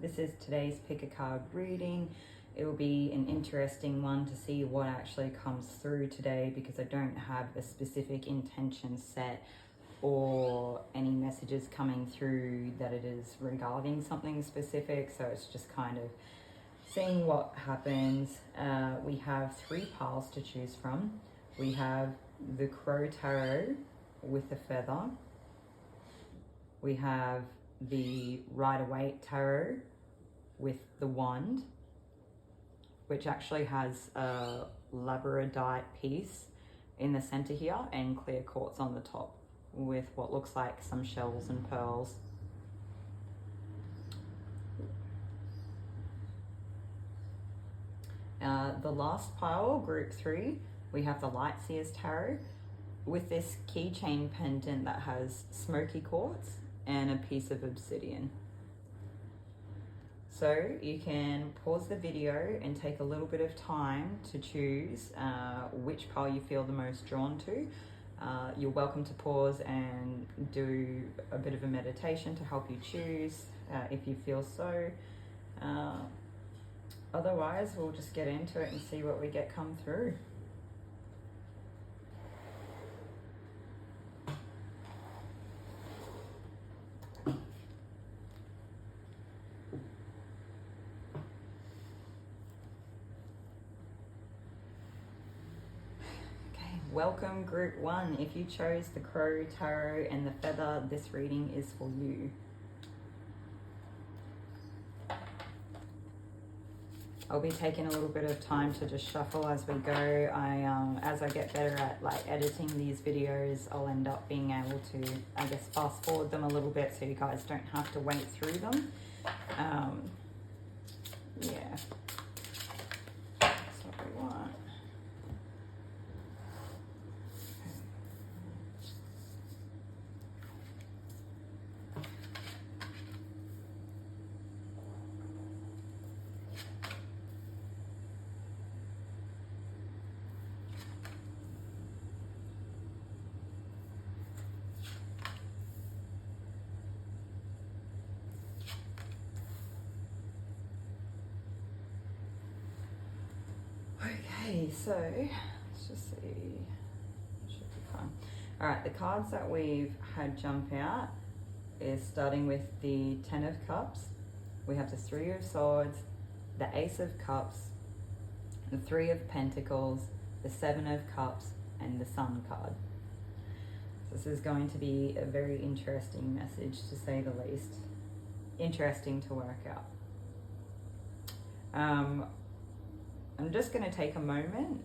This is today's pick a card reading. It will be an interesting one to see what actually comes through today, because I don't have a specific intention set or any messages coming through that it is regarding something specific. So it's just kind of seeing what happens. We have 3 piles to choose from. We have the Crow Tarot with the feather. We have the Waite Tarot with the wand, which actually has a labradorite piece in the center here and clear quartz on the top with what looks like some shells and pearls. The last pile, group 3, we have the Light Seers Tarot with this keychain pendant that has smoky quartz and a piece of obsidian. So you can pause the video and take a little bit of time to choose which pile you feel the most drawn to. You're welcome to pause and do a bit of a meditation to help you choose if you feel so. Otherwise, we'll just get into it and see what we get come through. Welcome group 1. If you chose the Crow Tarot and the feather, this reading is for you. I'll be taking a little bit of time to just shuffle as we go. As I get better at editing these videos, I'll end up being able to, I guess, fast forward them a little bit so you guys don't have to wait through them. Yeah, that's what we want. Okay, so let's just see. Should be fine. All right, the cards that we've had jump out is starting with the 10 of Cups. We have the 3 of Swords, the Ace of Cups, the 3 of Pentacles, the 7 of Cups, and the Sun card. So this is going to be a very interesting message, to say the least. Interesting to work out. I'm just going to take a moment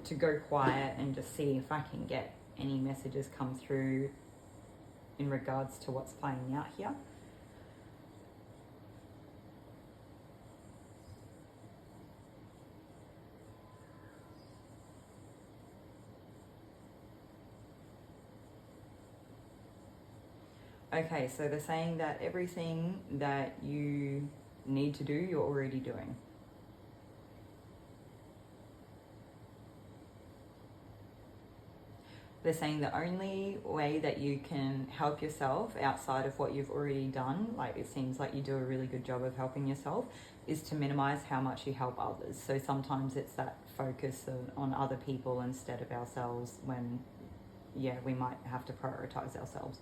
to go quiet and just see if I can get any messages come through in regards to what's playing out here. Okay, so they're saying that everything that you need to do, you're already doing. They're saying the only way that you can help yourself outside of what you've already done, like it seems like you do a really good job of helping yourself, is to minimize how much you help others. So sometimes it's that focus on other people instead of ourselves when, yeah, we might have to prioritize ourselves.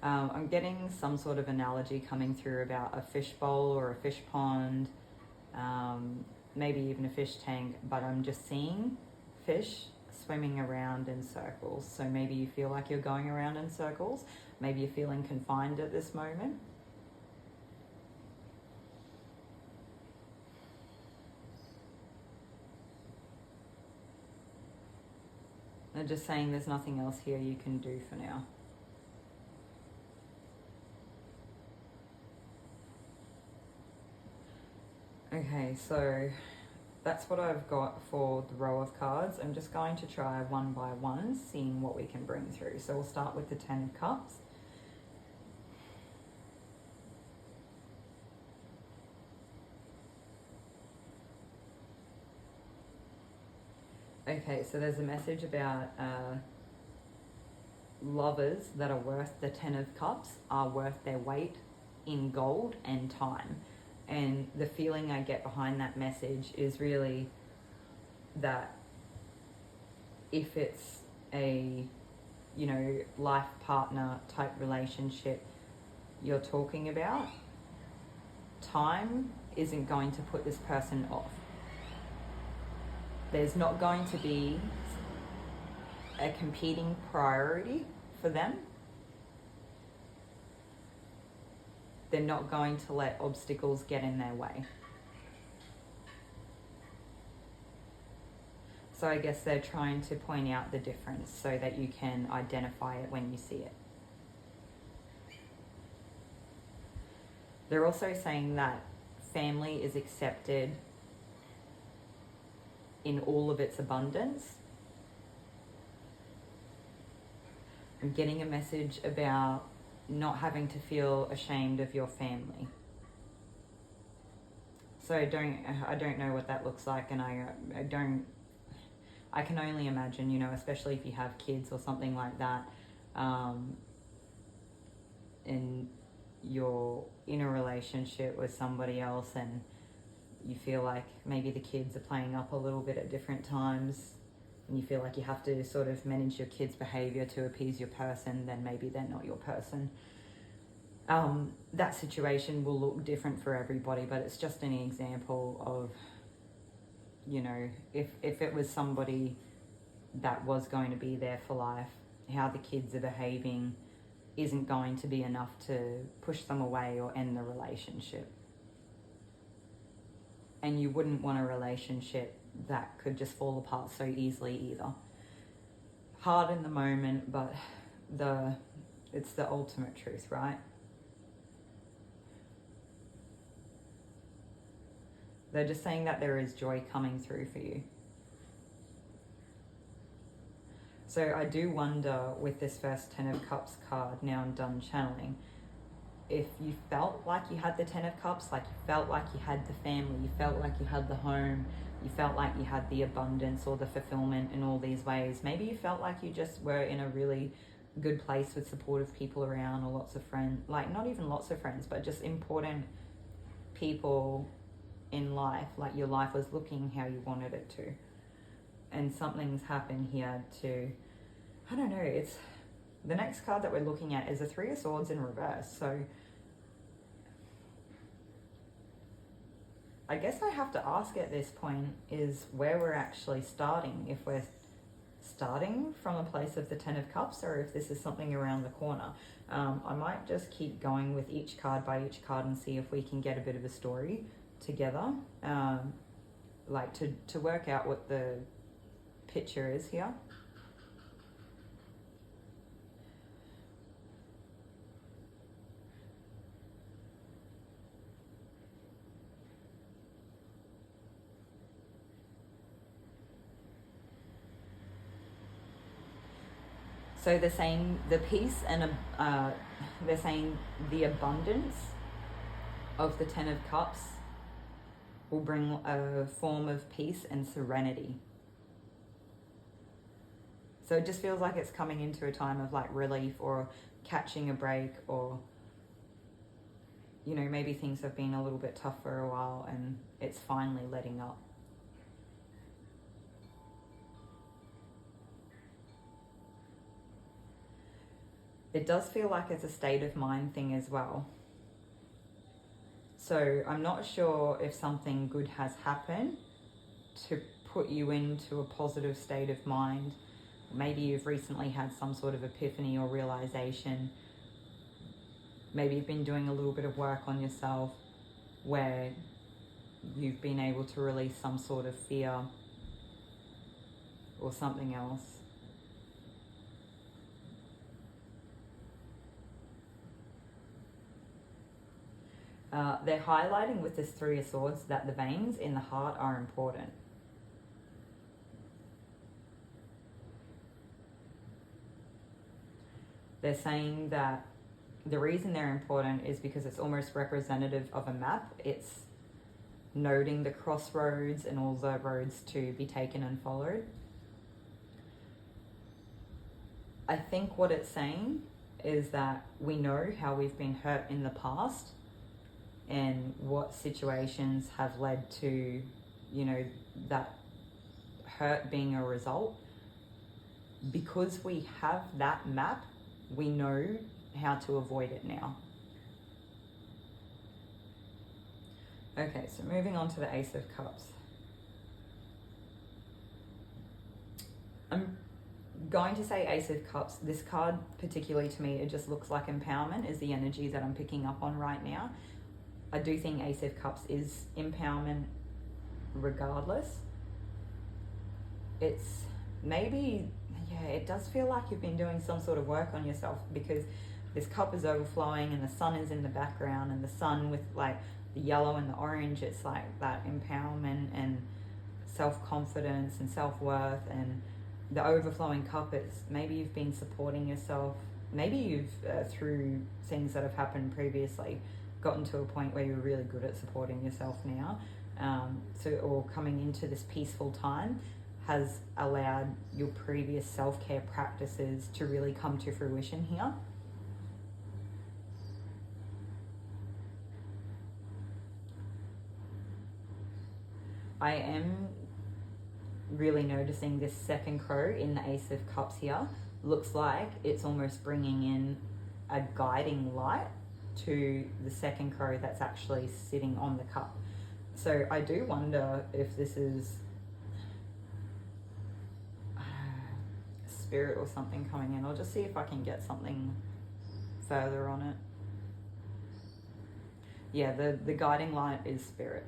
I'm getting some sort of analogy coming through about a fish bowl or a fish pond, maybe even a fish tank, but I'm just seeing fish swimming around in circles. So maybe you feel like you're going around in circles. Maybe you're feeling confined at this moment. They're just saying there's nothing else here you can do for now. Okay, so that's what I've got for the row of cards. I'm just going to try one by one, seeing what we can bring through. So we'll start with the 10 of Cups. Okay, so there's a message about lovers that are worth the 10 of cups are worth their weight in gold and time. And the feeling I get behind that message is really that if it's a, you know, life partner type relationship you're talking about, time isn't going to put this person off. There's not going to be a competing priority for them. They're not going to let obstacles get in their way. So I guess they're trying to point out the difference so that you can identify it when you see it. They're also saying that family is accepted in all of its abundance. I'm getting a message about not having to feel ashamed of your family. So I don't know what that looks like, and I can only imagine, you know, especially if you have kids or something like that, and you're in a relationship with somebody else and you feel like maybe the kids are playing up a little bit at different times, and you feel like you have to sort of manage your kids' behavior to appease your person, then maybe they're not your person. That situation will look different for everybody, but it's just an example of, you know, if it was somebody that was going to be there for life, how the kids are behaving isn't going to be enough to push them away or end the relationship. And you wouldn't want a relationship that could just fall apart so easily either. Hard in the moment, but it's the ultimate truth, right? They're just saying that there is joy coming through for you. So I do wonder with this first 10 of Cups card, now I'm done channeling, if you felt like you had the 10 of Cups, like you felt like you had the family, you felt like you had the home, you felt like you had the abundance or the fulfillment in all these ways. Maybe you felt like you just were in a really good place with supportive people around, or lots of friends, like not even lots of friends, but just important people in life, like your life was looking how you wanted it to. And something's happened here to, I don't know, it's, the next card that we're looking at is a 3 of Swords in reverse. So I guess I have to ask at this point is where we're actually starting, if we're starting from a place of the 10 of Cups, or if this is something around the corner. I might just keep going with each card by each card and see if we can get a bit of a story together, like to work out what the picture is here. So they're saying the peace and they're saying the abundance of the 10 of Cups will bring a form of peace and serenity. So it just feels like it's coming into a time of like relief or catching a break, or, you know, maybe things have been a little bit tough for a while and it's finally letting up. It does feel like it's a state of mind thing as well. So I'm not sure if something good has happened to put you into a positive state of mind. Maybe you've recently had some sort of epiphany or realization. Maybe you've been doing a little bit of work on yourself where you've been able to release some sort of fear or something else. They're highlighting with this 3 of Swords that the veins in the heart are important. They're saying that the reason they're important is because it's almost representative of a map. It's noting the crossroads and all the roads to be taken and followed. I think what it's saying is that we know how we've been hurt in the past and what situations have led to, you know, that hurt being a result. Because we have that map, we know how to avoid it now. Okay, so moving on to the Ace of Cups. I'm going to say Ace of Cups. This card, particularly to me, it just looks like empowerment is the energy that I'm picking up on right now. I do think Ace of Cups is empowerment regardless. It's maybe, yeah, it does feel like you've been doing some sort of work on yourself, because this cup is overflowing and the sun is in the background, and the sun with like the yellow and the orange, it's like that empowerment and self-confidence and self-worth. And the overflowing cup, it's maybe you've been supporting yourself. Maybe you've, through things that have happened previously, gotten to a point where you're really good at supporting yourself now. Or coming into this peaceful time has allowed your previous self-care practices to really come to fruition here. I am really noticing this second crow in the Ace of Cups here. Looks like it's almost bringing in a guiding light to the second crow that's actually sitting on the cup. So I do wonder if this is spirit or something coming in. I'll just see if I can get something further on it. Yeah, the guiding light is spirit.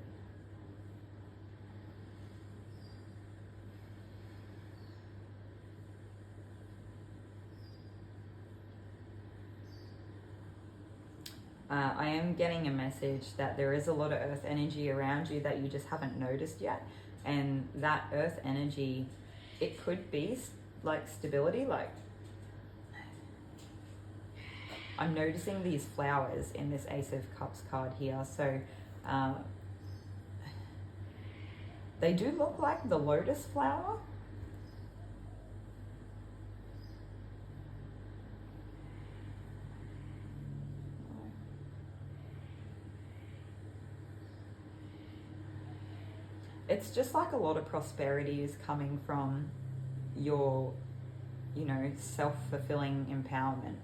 I am getting a message that there is a lot of earth energy around you that you just haven't noticed yet. And that earth energy, it could be like stability. Like, I'm noticing these flowers in this Ace of Cups card here. So they do look like the lotus flower. It's just like a lot of prosperity is coming from your, you know, self-fulfilling empowerment.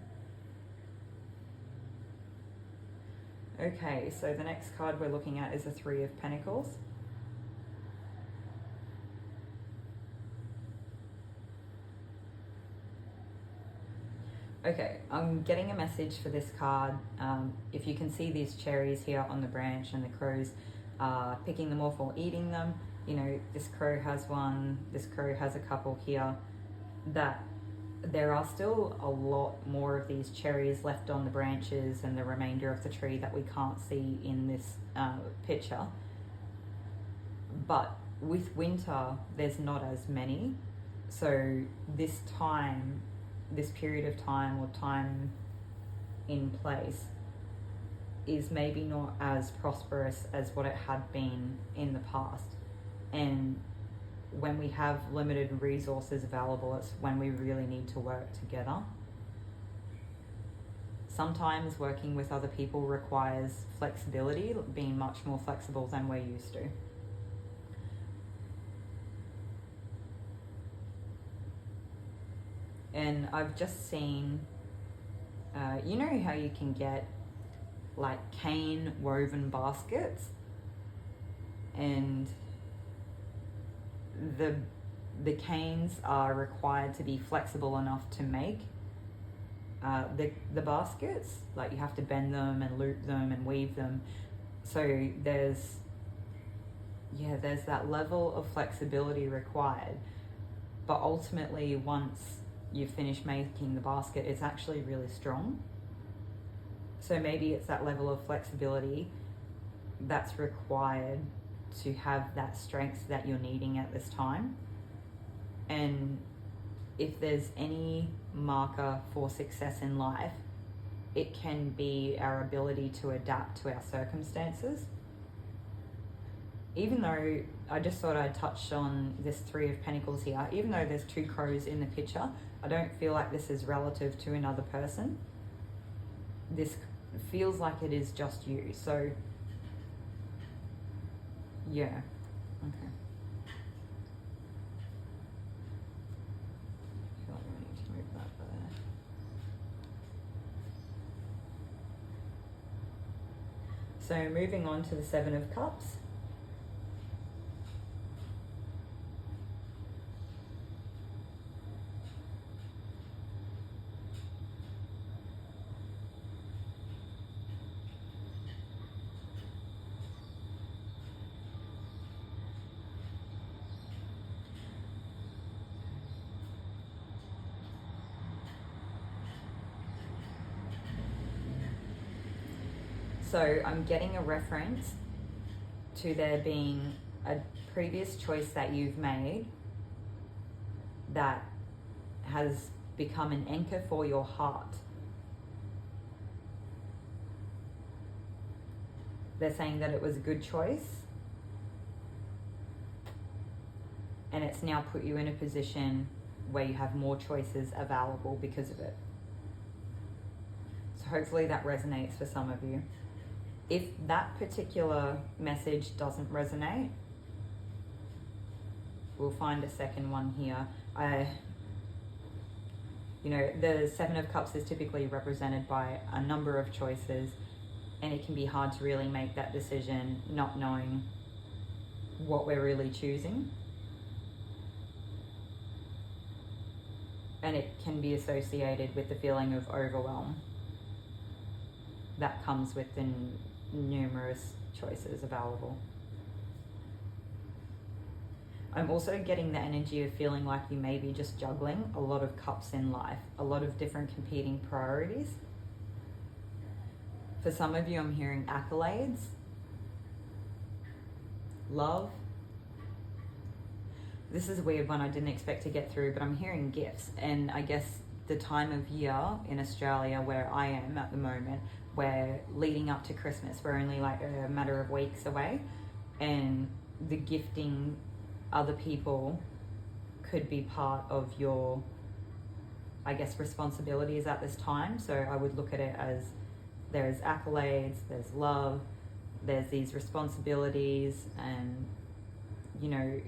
Okay, so the next card we're looking at is the Three of Pentacles. Okay, I'm getting a message for this card. If you can see these cherries here on the branch and the crows picking them off or eating them, you know, this crow has one, this crow has a couple here, that there are still a lot more of these cherries left on the branches and the remainder of the tree that we can't see in this picture. But with winter, there's not as many. So this time, this period of time or time in place is maybe not as prosperous as what it had been in the past. And when we have limited resources available, it's when we really need to work together. Sometimes working with other people requires flexibility, being much more flexible than we're used to. And I've just seen, you know how you can get like cane woven baskets, and the canes are required to be flexible enough to make the baskets. Like, you have to bend them and loop them and weave them. So there's that level of flexibility required. But ultimately, once you finish making the basket, it's actually really strong. So maybe it's that level of flexibility that's required to have that strength that you're needing at this time. And if there's any marker for success in life, it can be our ability to adapt to our circumstances. even though I just thought I'd touch on this Three of Pentacles here, even though there's two crows in the picture, I don't feel like this is relative to another person. This feels like it is just you. So, yeah. Okay. I feel like I need to move that there. So moving on to the Seven of Cups. So I'm getting a reference to there being a previous choice that you've made that has become an anchor for your heart. They're saying that it was a good choice and it's now put you in a position where you have more choices available because of it. So hopefully that resonates for some of you. If that particular message doesn't resonate, we'll find a second one here. The Seven of Cups is typically represented by a number of choices, and it can be hard to really make that decision not knowing what we're really choosing. And it can be associated with the feeling of overwhelm that comes with the numerous choices available. I'm also getting the energy of feeling like you may be just juggling a lot of cups in life, a lot of different competing priorities. For some of you, I'm hearing accolades, love. This is a weird one I didn't expect to get through, but I'm hearing gifts. And I guess the time of year in Australia where I am at the moment, we're leading up to Christmas. We're only like a matter of weeks away, and the gifting other people could be part of your, I guess, responsibilities at this time. So I would look at it as there's accolades, there's love, there's these responsibilities, and, you know,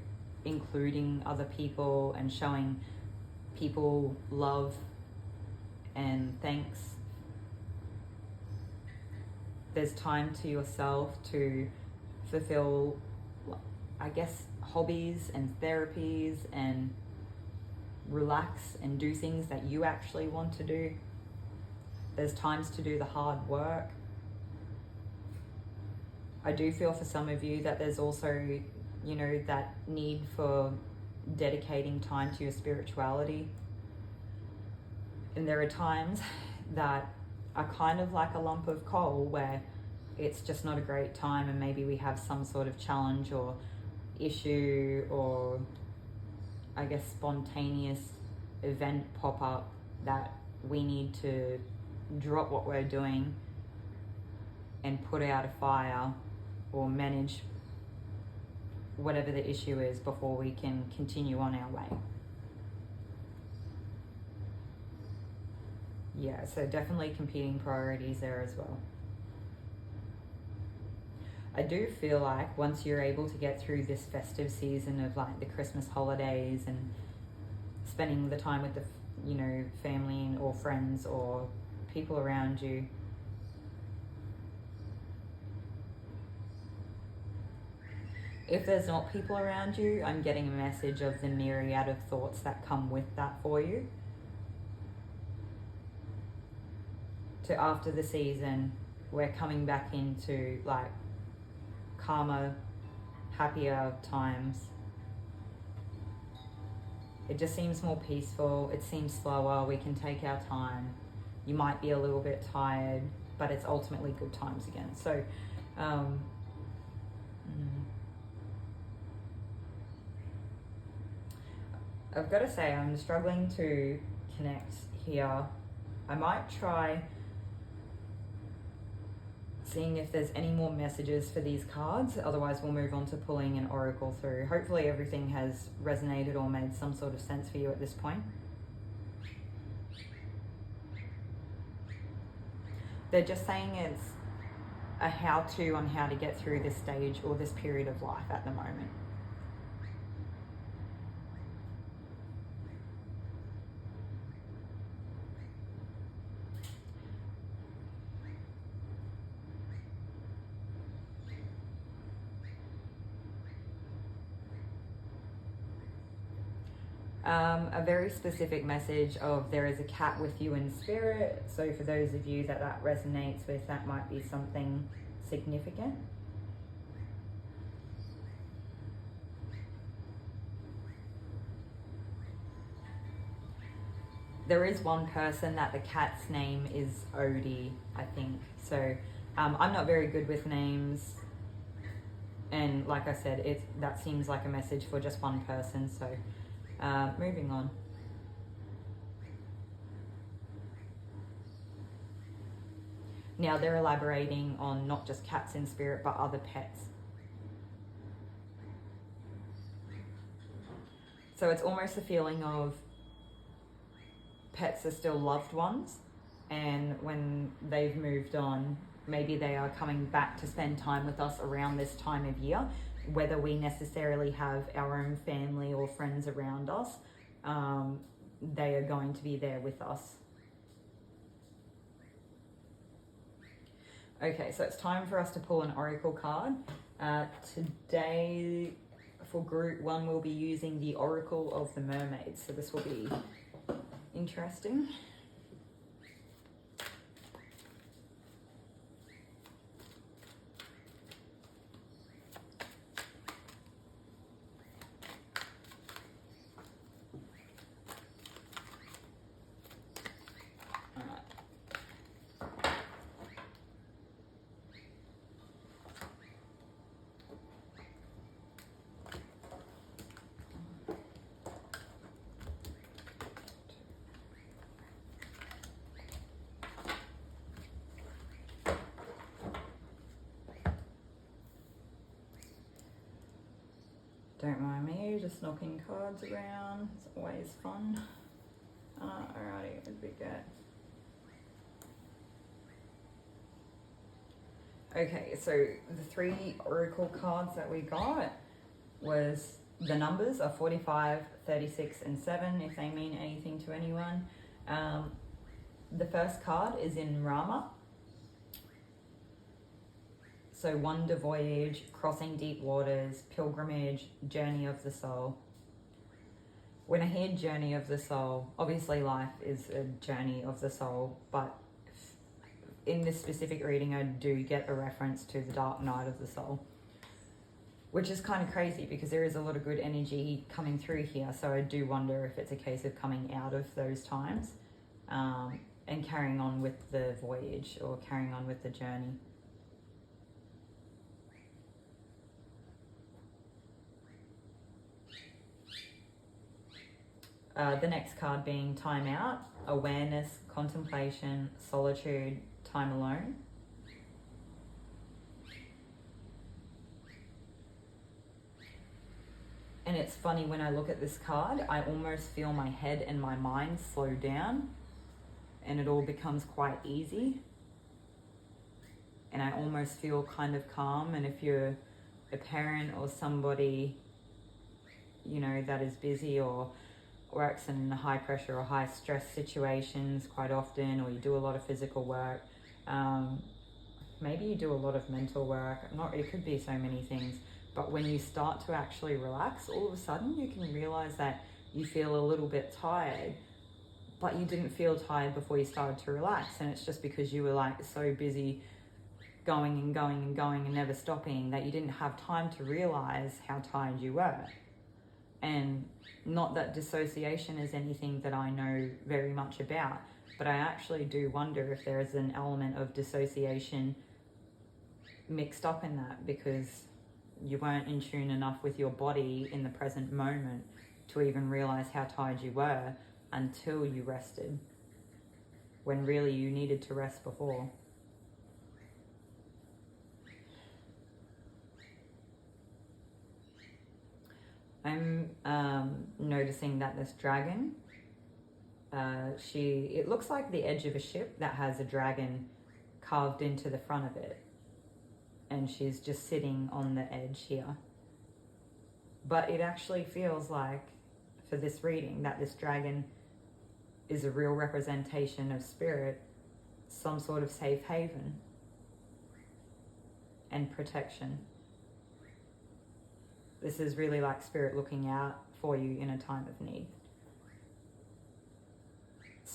including other people and showing people love and thanks. There's time to yourself to fulfill, I guess, hobbies and therapies and relax and do things that you actually want to do. There's times to do the hard work. I do feel for some of you that there's also, you know, that need for dedicating time to your spirituality. And there are times that are kind of like a lump of coal where it's just not a great time, and maybe we have some sort of challenge or issue or, I guess, spontaneous event pop up that we need to drop what we're doing and put out a fire or manage whatever the issue is before we can continue on our way. Yeah, so definitely competing priorities there as well. I do feel like once you're able to get through this festive season of like the Christmas holidays and spending the time with the, you know, family or friends or people around you, if there's not people around you, I'm getting a message of the myriad of thoughts that come with that for you. To after the season, we're coming back into like calmer, happier times. It just seems more peaceful. It seems slower. We can take our time. You might be a little bit tired, but it's ultimately good times again. So, I've got to say, I'm struggling to connect here. I might try seeing if there's any more messages for these cards. Otherwise, we'll move on to pulling an oracle through. Hopefully everything has resonated or made some sort of sense for you at this point. They're just saying it's a how-to on how to get through this stage or this period of life at the moment. A very specific message of there is a cat with you in spirit. So for those of you that resonates with, that might be something significant. There is one person that the cat's name is Odie, I think. So I'm not very good with names. And like I said, that seems like a message for just one person. So moving on. Now they're elaborating on not just cats in spirit, but other pets. So it's almost a feeling of pets are still loved ones, and when they've moved on, maybe they are coming back to spend time with us around this time of year, whether we necessarily have our own family or friends around us. They are going to be there with us. Okay, so it's time for us to pull an oracle card. Today, for group one, we'll be using the Oracle of the Mermaid. So this will be interesting. Don't mind me, just knocking cards around. It's always fun. Alrighty, what did we get? Okay, so the 3 oracle cards that we got was the numbers are 45, 36, and 7, if they mean anything to anyone. The first card is in Rama. So wonder, voyage, crossing deep waters, pilgrimage, journey of the soul. When I hear journey of the soul, obviously life is a journey of the soul, but in this specific reading, I do get a reference to the dark night of the soul, which is kind of crazy because there is a lot of good energy coming through here. So I do wonder if it's a case of coming out of those times and carrying on with the voyage or carrying on with the journey. The next card being time out, awareness, contemplation, solitude, time alone. And it's funny, when I look at this card, I almost feel my head and my mind slow down and it all becomes quite easy. And I almost feel kind of calm. And if you're a parent or somebody, you know, that is busy or works in high pressure or high stress situations quite often, or you do a lot of physical work, maybe you do a lot of mental work, it could be so many things, but when you start to actually relax, all of a sudden you can realize that you feel a little bit tired, but you didn't feel tired before you started to relax, and it's just because you were like so busy going and going and going and never stopping that you didn't have time to realize how tired you were. And not that dissociation is anything that I know very much about, but I actually do wonder if there is an element of dissociation mixed up in that, because you weren't in tune enough with your body in the present moment to even realize how tired you were until you rested, when really you needed to rest before. I'm noticing that this dragon, it looks like the edge of a ship that has a dragon carved into the front of it. And she's just sitting on the edge here. But it actually feels like, for this reading, that this dragon is a real representation of spirit, some sort of safe haven and protection. This is really like spirit looking out for you in a time of need.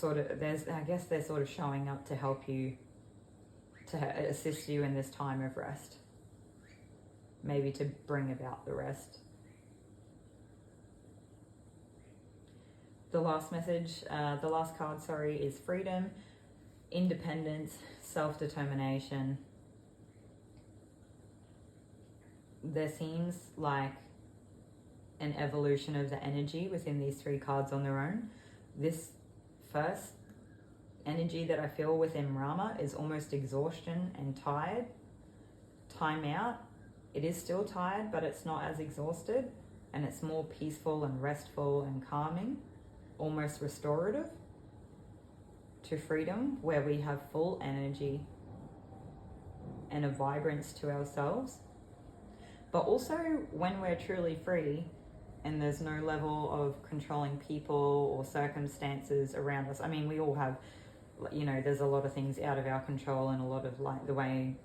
I guess they're sort of showing up to help you, to assist you in this time of rest. Maybe to bring about the rest. The last message, the last card, is freedom, independence, self-determination. There seems like an evolution of the energy within these three cards on their own. This first energy that I feel within Rama is almost exhaustion and tired. Time out. It is still tired, but it's not as exhausted, and it's more peaceful and restful and calming, almost restorative to freedom, where we have full energy and a vibrance to ourselves. But also when we're truly free and there's no level of controlling people or circumstances around us. I mean, we all have, there's a lot of things out of our control, and a lot of like the way,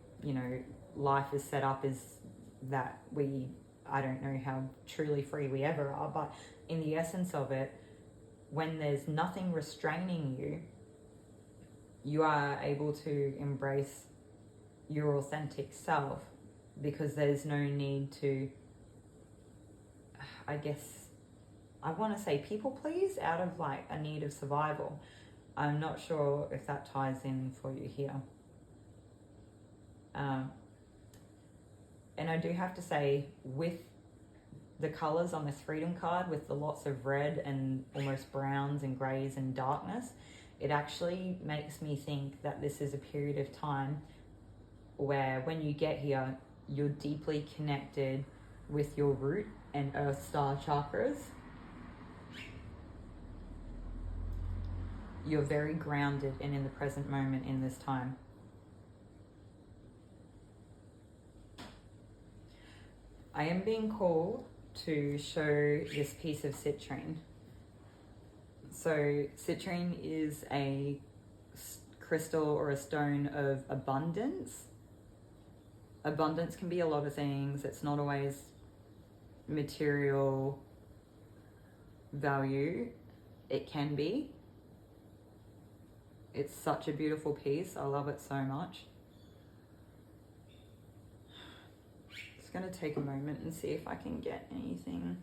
life is set up is that I don't know how truly free we ever are, but in the essence of it, when there's nothing restraining you, you are able to embrace your authentic self, because there's no need to, I want to say people please out of like a need of survival. I'm not sure if that ties in for you here. And I do have to say, with the colors on this freedom card, with the lots of red and almost browns and grays and darkness, it actually makes me think that this is a period of time where when you get here, you're deeply connected with your root and earth star chakras. You're very grounded and in the present moment in this time. I am being called to show this piece of citrine. So citrine is a crystal or a stone of abundance. Abundance can be a lot of things. It's not always material value. It can be. It's such a beautiful piece. I love it so much. Just going to take a moment and see if I can get anything.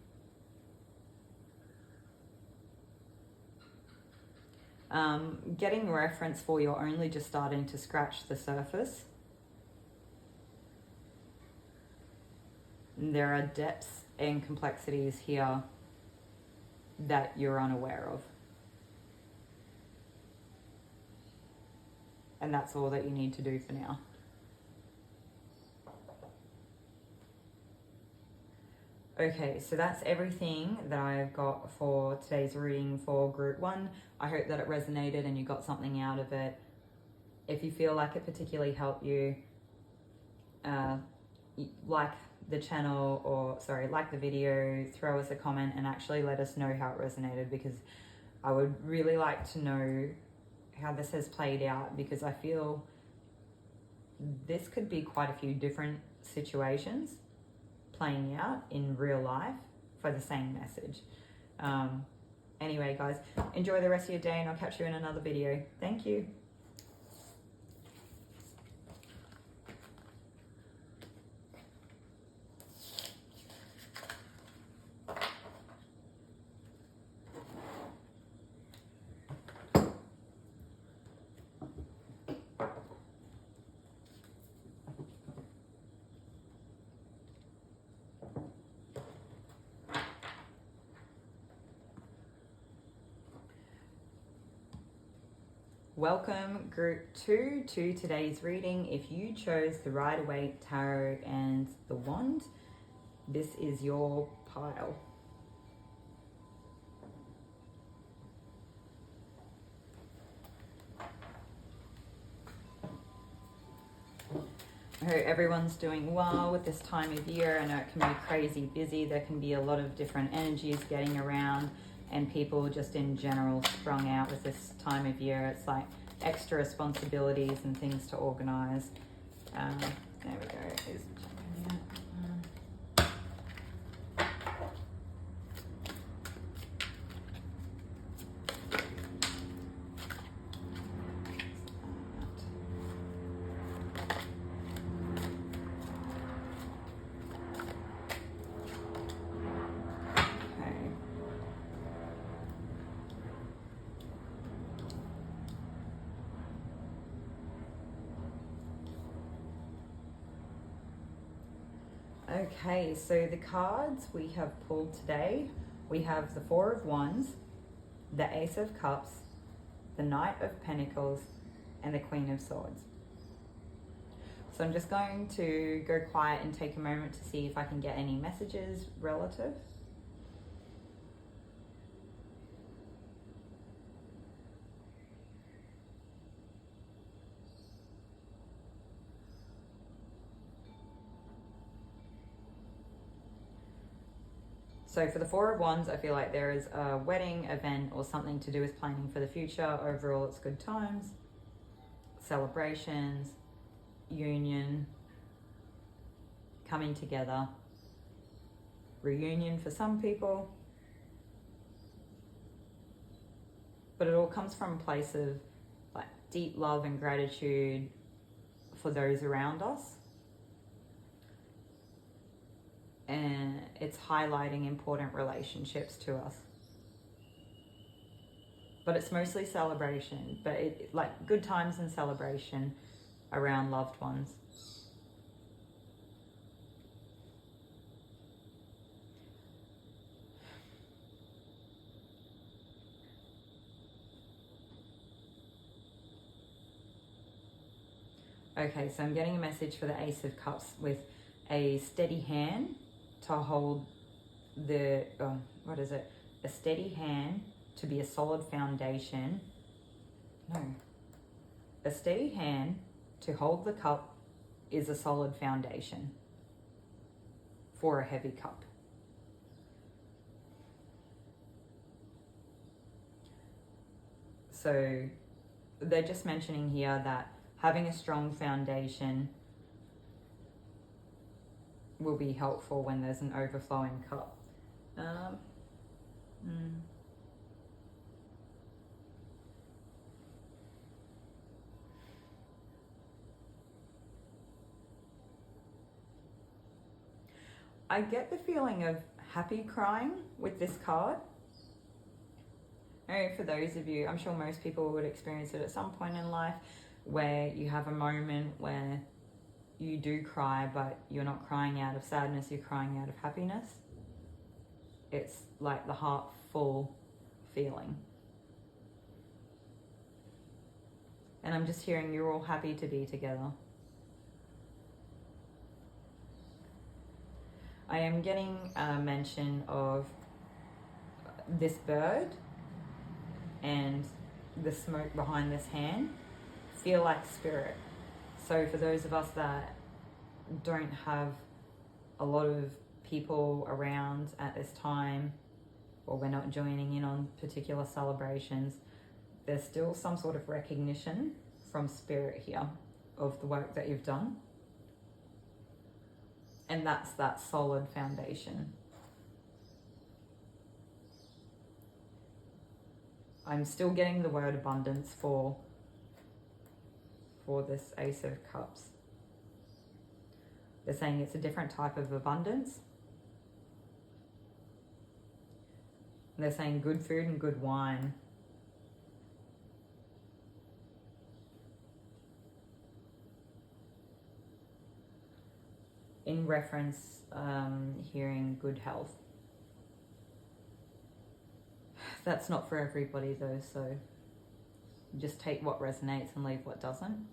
Getting reference for you're only just starting to scratch the surface. There are depths and complexities here that you're unaware of. And that's all that you need to do for now. Okay, so that's everything that I've got for today's reading for Group 1. I hope that it resonated and you got something out of it. If you feel like it particularly helped you, like the channel, like the video, throw us a comment and actually let us know how it resonated, because I would really like to know how this has played out, because I feel this could be quite a few different situations playing out in real life for the same message. Anyway, guys, enjoy the rest of your day and I'll catch you in another video. Thank you. Welcome Group 2 to today's reading. If you chose the Rider-Waite Tarot and the Wand, this is your pile. I hope everyone's doing well with this time of year. I know it can be crazy busy. There can be a lot of different energies getting around, and people just in general sprung out with this time of year. It's like extra responsibilities and things to organize. There we go. Who's checking out? Okay, so the cards we have pulled today, we have the Four of Wands, the Ace of Cups, the Knight of Pentacles, and the Queen of Swords. So I'm just going to go quiet and take a moment to see if I can get any messages relative. So for the Four of Wands, I feel like there is a wedding event or something to do with planning for the future. Overall, it's good times, celebrations, union, coming together, reunion for some people. But it all comes from a place of like deep love and gratitude for those around us. And it's highlighting important relationships to us. But it's mostly celebration, but it like good times and celebration around loved ones. Okay, so I'm getting a message for the Ace of Cups with a steady hand to hold the, a steady hand to be a solid foundation. No, a steady hand to hold the cup is a solid foundation for a heavy cup. So they're just mentioning here that having a strong foundation will be helpful when there's an overflowing cup. I get the feeling of happy crying with this card. For those of you, I'm sure most people would experience it at some point in life where you have a moment where you do cry, but you're not crying out of sadness, you're crying out of happiness. It's like the heart full feeling. And I'm just hearing you're all happy to be together. I am getting a mention of this bird and the smoke behind this hand feel like spirit. So for those of us that don't have a lot of people around at this time, or we're not joining in on particular celebrations, there's still some sort of recognition from spirit here of the work that you've done. And that's that solid foundation. I'm still getting the word abundance for this Ace of Cups. They're saying it's a different type of abundance. They're saying good food and good wine. In reference, hearing good health. That's not for everybody though, so just take what resonates and leave what doesn't.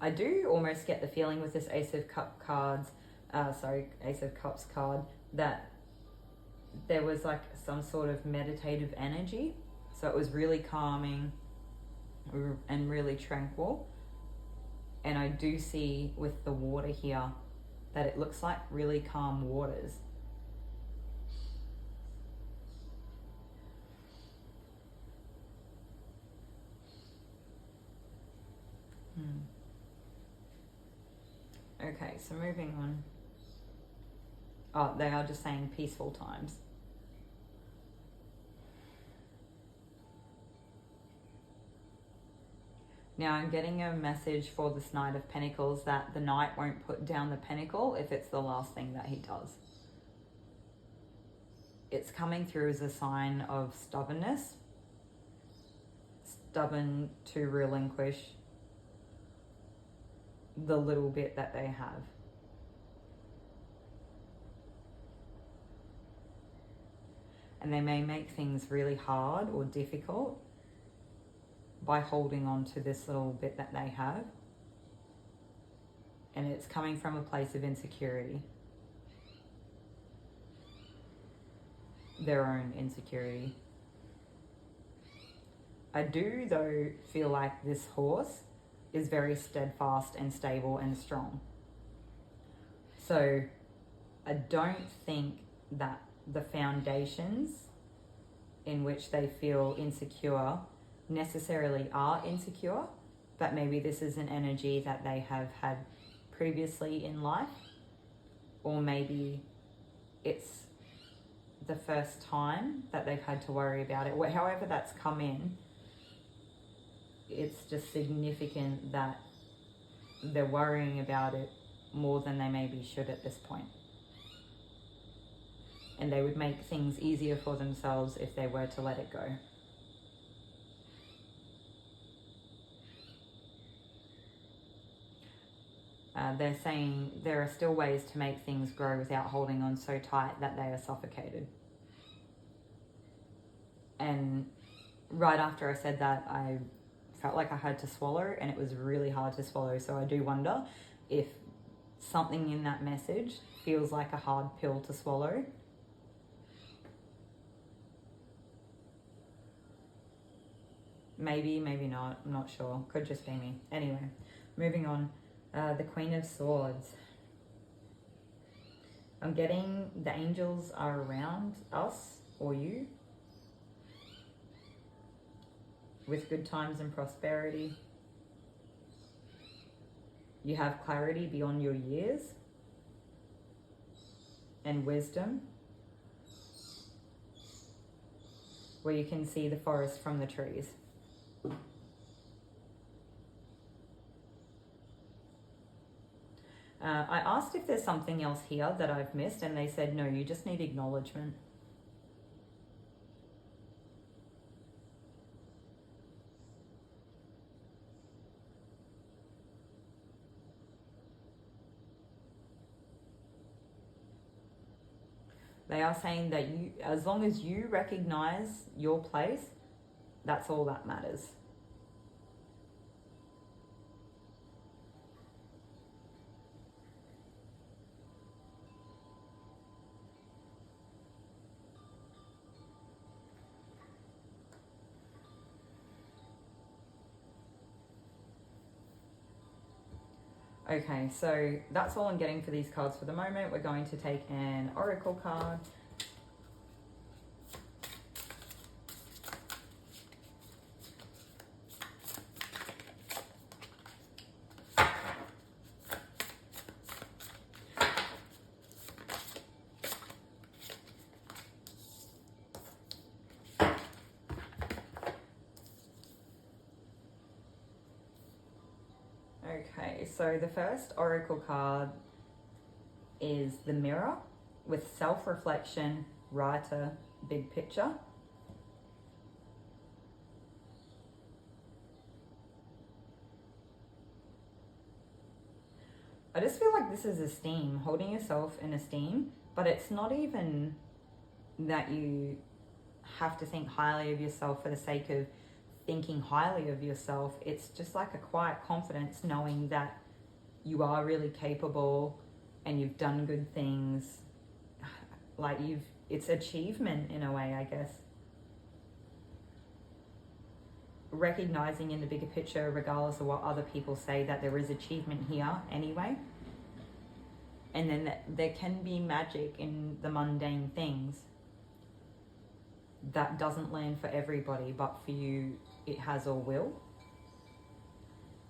I do almost get the feeling with this Ace of Cups card, that there was like some sort of meditative energy. So it was really calming and really tranquil. And I do see with the water here that it looks like really calm waters. Okay, so moving on. Oh, they are just saying peaceful times. Now I'm getting a message for this Knight of Pentacles that the Knight won't put down the pentacle if it's the last thing that he does. It's coming through as a sign of stubbornness. Stubborn to relinquish the little bit that they have. And they may make things really hard or difficult by holding on to this little bit that they have. And it's coming from a place of insecurity. Their own insecurity. I do, though, feel like this horse is very steadfast and stable and strong. So I don't think that the foundations in which they feel insecure necessarily are insecure, but maybe this is an energy that they have had previously in life, or maybe it's the first time that they've had to worry about it. However that's come in, it's just significant that they're worrying about it more than they maybe should at this point. And they would make things easier for themselves if they were to let it go. They're saying there are still ways to make things grow without holding on so tight that they are suffocated. And right after I said that, I felt like I had to swallow, and it was really hard to swallow. So I do wonder if something in that message feels like a hard pill to swallow. Maybe, maybe not. I'm not sure. Could just be me. Anyway, moving on. The Queen of Swords. I'm getting the angels are around us or you with good times and prosperity. You have clarity beyond your years and wisdom, where you can see the forest from the trees. I asked if there's something else here that I've missed, and they said, no, you just need acknowledgement. They are saying that you, as long as you recognize your place, that's all that matters. Okay, so that's all I'm getting for these cards for the moment. We're going to take an oracle card. Okay, so the first oracle card is the Mirror with self-reflection, writer, big picture. I just feel like this is esteem, holding yourself in esteem, but it's not even that you have to think highly of yourself for the sake of thinking highly of yourself. It's just like a quiet confidence, knowing that you are really capable and you've done good things. Like it's achievement in a way, I guess. recognizing in the bigger picture, regardless of what other people say, that there is achievement here anyway. And then there can be magic in the mundane things that doesn't land for everybody, but for you it has or will.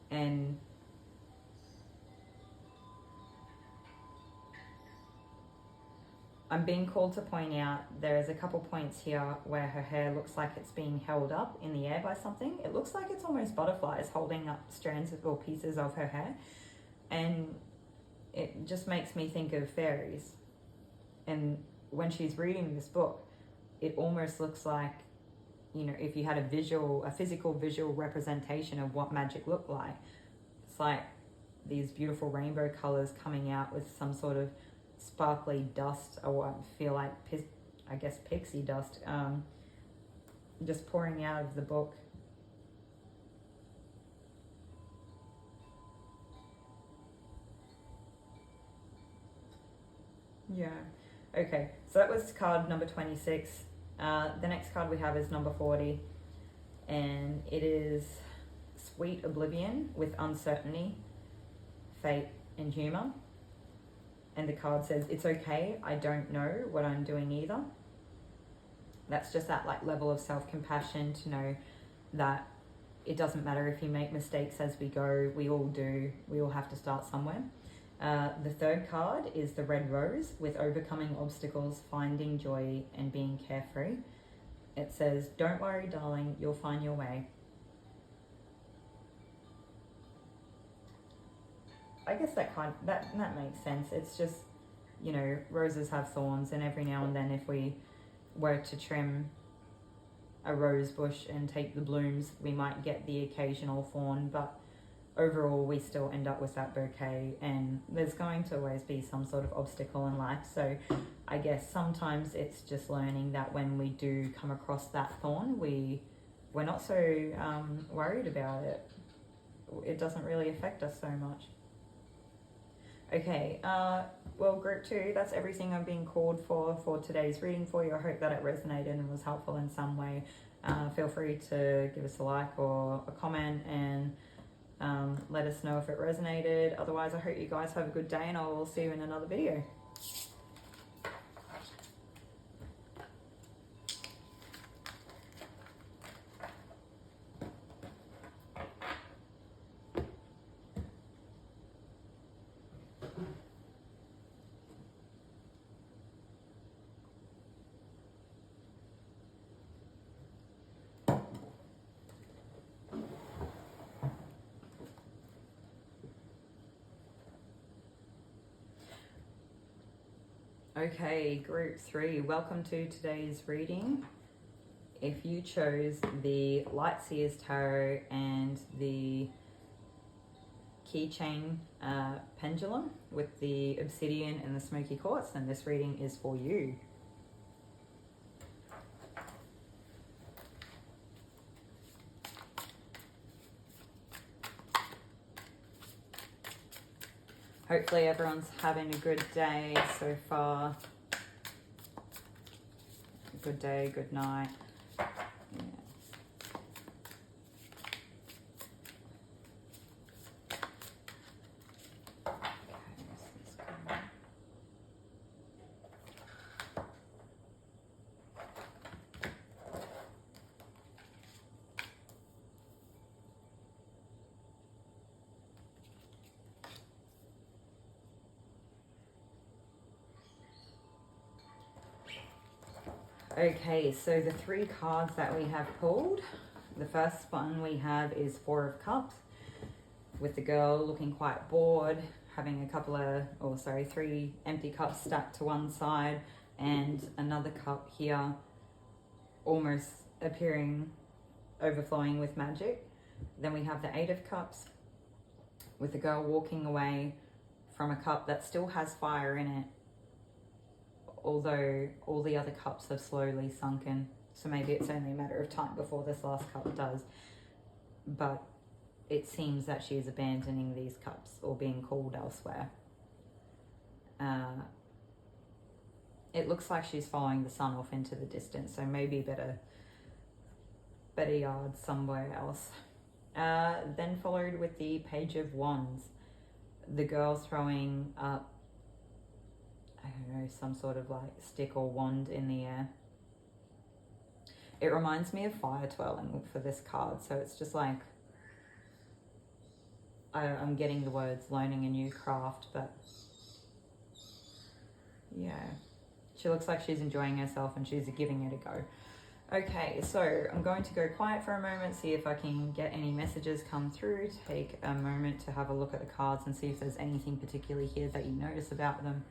And I'm being called to point out there's a couple points here where her hair looks like it's being held up in the air by something. It looks like it's almost butterflies holding up strands or pieces of her hair. And it just makes me think of fairies. And when she's reading this book, it almost looks like, you know, if you had a physical visual representation of what magic looked like. It's like these beautiful rainbow colors coming out with some sort of sparkly dust, or I feel like, I guess, pixie dust, just pouring out of the book. Yeah. Okay, so that was card number 26. The next card we have is number 40, and it is Sweet Oblivion with Uncertainty, Fate, and Humor. And the card says, it's okay, I don't know what I'm doing either. That's just that like level of self-compassion to know that it doesn't matter if you make mistakes as we go, we all do, we all have to start somewhere. The third card is the Red Rose with Overcoming Obstacles, Finding Joy, and Being Carefree. It says, don't worry, darling, you'll find your way. I guess that makes sense. It's just, you know, roses have thorns, and every now and then if we were to trim a rose bush and take the blooms, we might get the occasional thorn, but overall we still end up with that bouquet, and there's going to always be some sort of obstacle in life. So I guess sometimes it's just learning that when we do come across that thorn, we're not so worried about it. It doesn't really affect us so much. Okay, well, group 2, that's everything I'm being called for today's reading for you. I hope that it resonated and was helpful in some way. Feel free to give us a like or a comment, and let us know if it resonated. Otherwise, I hope you guys have a good day, and I will see you in another video. Okay, group 3, welcome to today's reading. If you chose the Light Seers Tarot and the keychain pendulum with the obsidian and the smoky quartz, then this reading is for you. Hopefully everyone's having a good day so far. Good day, good night. Yeah. Okay, so the 3 cards that we have pulled, the first one we have is 4 of Cups, with the girl looking quite bored, having 3 empty cups stacked to one side, and another cup here almost appearing overflowing with magic. Then we have the 8 of Cups, with the girl walking away from a cup that still has fire in it, although all the other cups have slowly sunken. So maybe it's only a matter of time before this last cup does. But it seems that she is abandoning these cups or being called elsewhere. It looks like she's following the sun off into the distance, so maybe better better yard somewhere else. Then followed with the Page of Wands. The girl throwing up, I don't know, some sort of like stick or wand in the air. It reminds me of fire twirling for this card. So it's just like, I'm getting the words learning a new craft, but yeah. She looks like she's enjoying herself and she's giving it a go. Okay, so I'm going to go quiet for a moment, see if I can get any messages come through, take a moment to have a look at the cards and see if there's anything particularly here that you notice about them.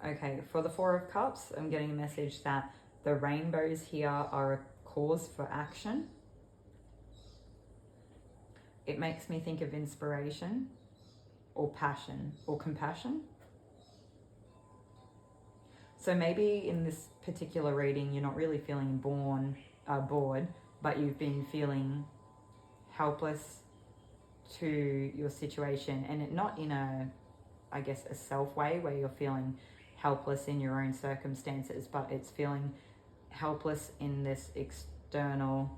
Okay, for the Four of Cups, I'm getting a message that the rainbows here are a cause for action. It makes me think of inspiration or passion or compassion. So maybe in this particular reading, you're not really feeling bored, but you've been feeling helpless to your situation, and it not in a, I guess, a self way where you're feeling helpless in your own circumstances, but it's feeling helpless in this external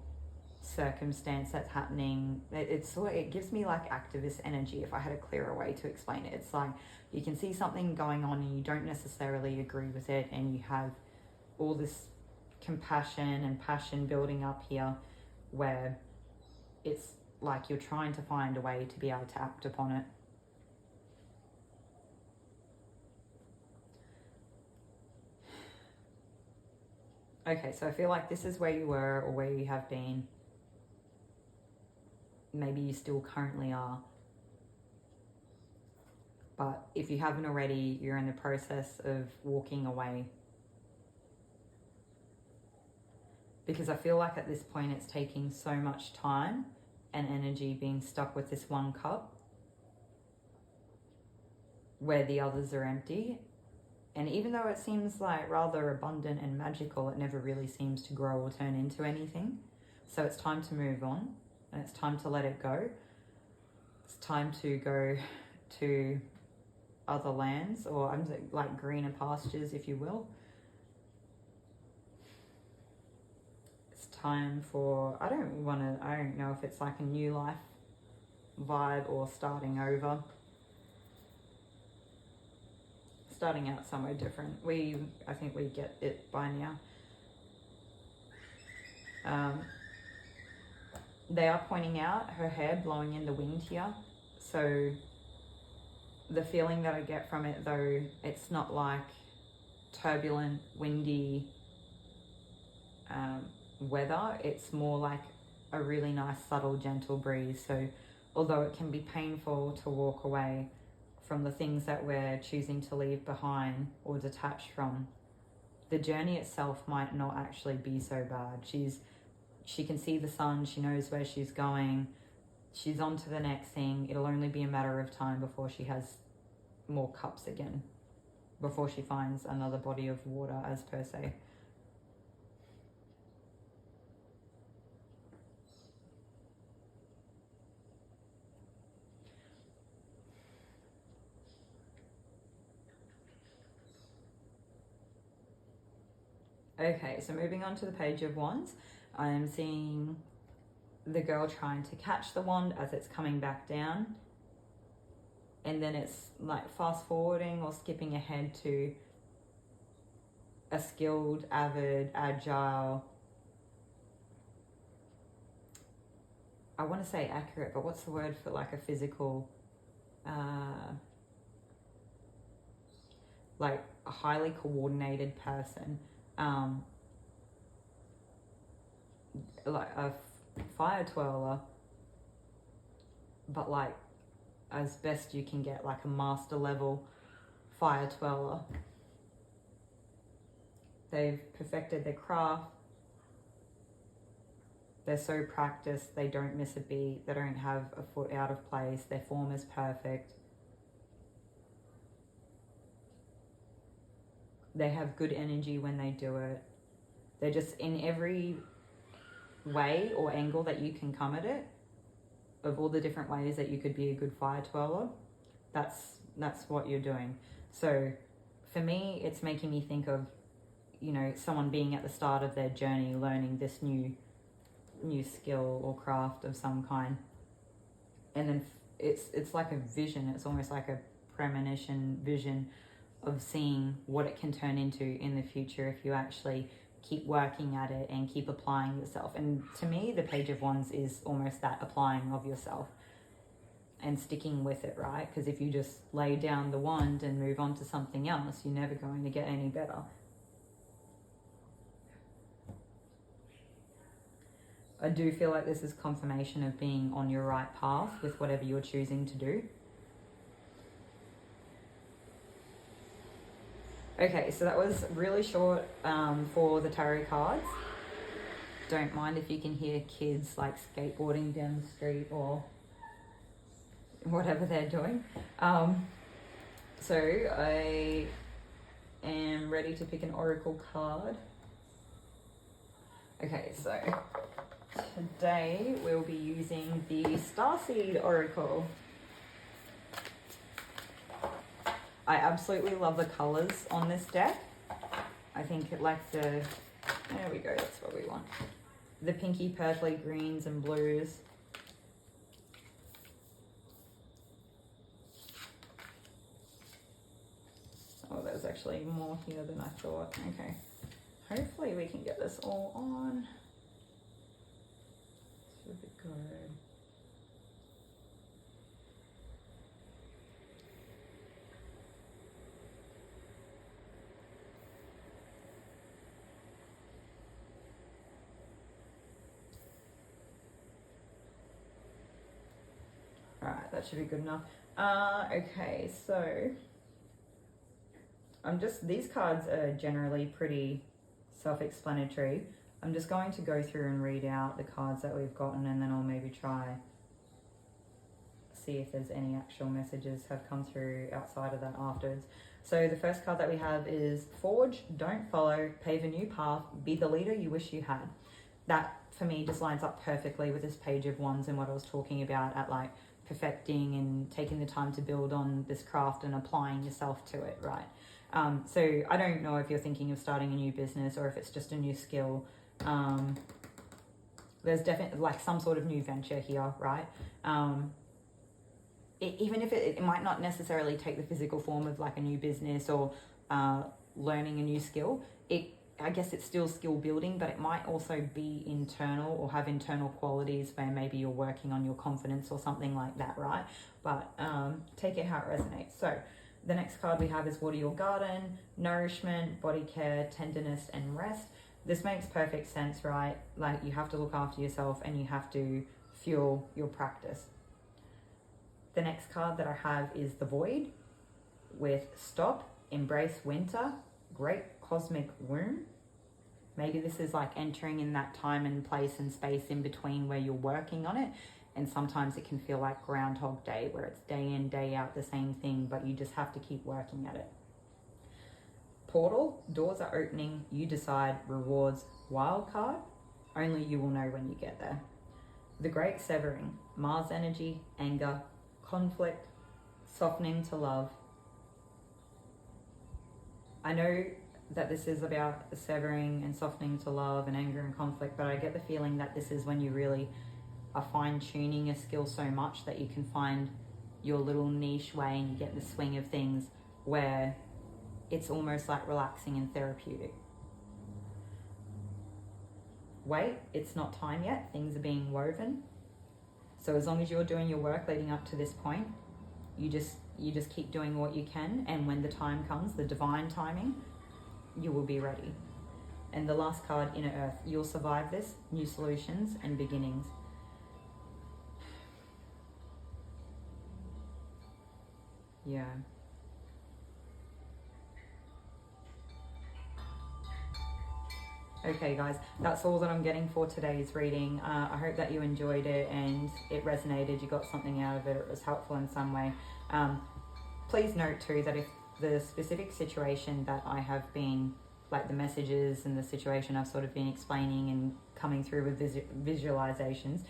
circumstance that's happening. It gives me like activist energy, if I had a clearer way to explain it. It's like you can see something going on and you don't necessarily agree with it, and you have all this compassion and passion building up here where it's like you're trying to find a way to be able to act upon it. Okay, so I feel like this is where you were or where you have been. Maybe you still currently are. But if you haven't already, you're in the process of walking away. Because I feel like at this point it's taking so much time and energy being stuck with this one cup where the others are empty. And even though it seems like rather abundant and magical, it never really seems to grow or turn into anything. So it's time to move on, and it's time to let it go. It's time to go to other lands, or like greener pastures, if you will. It's time for, I don't know if it's like a new life vibe or starting over. Starting out somewhere different. I think we get it by now. They are pointing out her hair blowing in the wind here. So the feeling that I get from it, though, it's not like turbulent, windy weather. It's more like a really nice, subtle, gentle breeze. So although it can be painful to walk away from the things that we're choosing to leave behind or detach from, the journey itself might not actually be so bad. She can see the sun, she knows where she's going, she's on to the next thing. It'll only be a matter of time before she has more cups again, before she finds another body of water, as per se. Okay, so moving on to the Page of Wands, I am seeing the girl trying to catch the wand as it's coming back down. And then it's like fast forwarding or skipping ahead to a skilled, avid, agile, I want to say accurate, but what's the word for like a physical, like a highly coordinated person. Like a fire twirler, but like as best you can get, like a master level fire twirler. They've perfected their craft. They're so practiced, they don't miss a beat, they don't have a foot out of place, their form is perfect. They have good energy when they do it. They're just in every way or angle that you can come at it, of all the different ways that you could be a good fire twirler, that's That's what you're doing. So for me, it's making me think of, you know, someone being at the start of their journey, learning this new skill or craft of some kind. And then it's like a vision. It's almost like a premonition vision of seeing what it can turn into in the future if you actually keep working at it and keep applying yourself. And to me, the Page of Wands is almost that applying of yourself and sticking with it, right? Because if you just lay down the wand and move on to something else, you're never going to get any better. I do feel like this is confirmation of being on your right path with whatever you're choosing to do. Okay, so that was really short for the tarot cards. Don't mind if you can hear kids like skateboarding down the street or whatever they're doing. So I am ready to pick an oracle card. Okay, so today we'll be using the Starseed oracle. I absolutely love the colors on this deck. I think it like the, there we go, that's what we want. The pinky, purpley greens and blues. Oh, there's actually more here than I thought. Okay, hopefully we can get this all on. Should be good. Alright, that should be good enough. Okay, so these cards are generally pretty self-explanatory. I'm just going to go through and read out the cards that we've gotten, and then I'll maybe try see if there's any actual messages have come through outside of that afterwards. So the first card that we have is Forge, Don't Follow, Pave a New Path, Be the Leader You Wish You Had. That for me just lines up perfectly with this Page of Wands and what I was talking about at like perfecting and taking the time to build on this craft and applying yourself to it, right? So I don't know if you're thinking of starting a new business or if it's just a new skill. There's definitely like some sort of new venture here, right? Even if it might not necessarily take the physical form of like a new business or learning a new skill, I guess it's still skill building, but it might also be internal or have internal qualities where maybe you're working on your confidence or something like that, right? But take it how it resonates. So the next card we have is Water Your Garden, Nourishment, Body Care, Tenderness, and Rest. This makes perfect sense, right? Like you have to look after yourself and you have to fuel your practice. The next card that I have is the Void with Stop, Embrace Winter, Great Cosmic Womb. Maybe this is like entering in that time and place and space in between where you're working on it. And sometimes it can feel like Groundhog Day, where it's day in, day out, the same thing, but you just have to keep working at it. Portal, doors are opening, you decide, rewards, wild card, only you will know when you get there. The Great Severing, Mars energy, anger, conflict, softening to love. I know that this is about severing and softening to love and anger and conflict, but I get the feeling that this is when you really are fine-tuning a skill so much that you can find your little niche way and you get the swing of things where it's almost like relaxing and therapeutic. Wait, it's not time yet. Things are being woven. So as long as you're doing your work leading up to this point, you just keep doing what you can, and when the time comes, the divine timing, you will be ready. And the last card, Inner Earth, you'll survive this, new solutions and beginnings. Yeah. Okay guys, that's all that I'm getting for today's reading. I hope that you enjoyed it and it resonated, you got something out of it, it was helpful in some way. Please note too that if the specific situation that I have been, like the messages and the situation I've sort of been explaining and coming through with visualizations,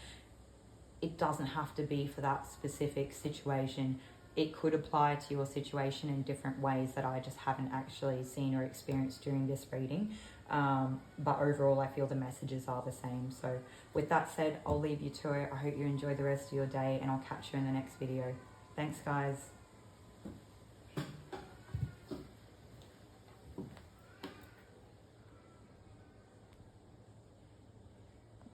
it doesn't have to be for that specific situation. it could apply to your situation in different ways that I just haven't actually seen or experienced during this reading. But overall, I feel the messages are the same. So with that said, I'll leave you to it. I hope you enjoy the rest of your day, and I'll catch you in the next video. Thanks, guys.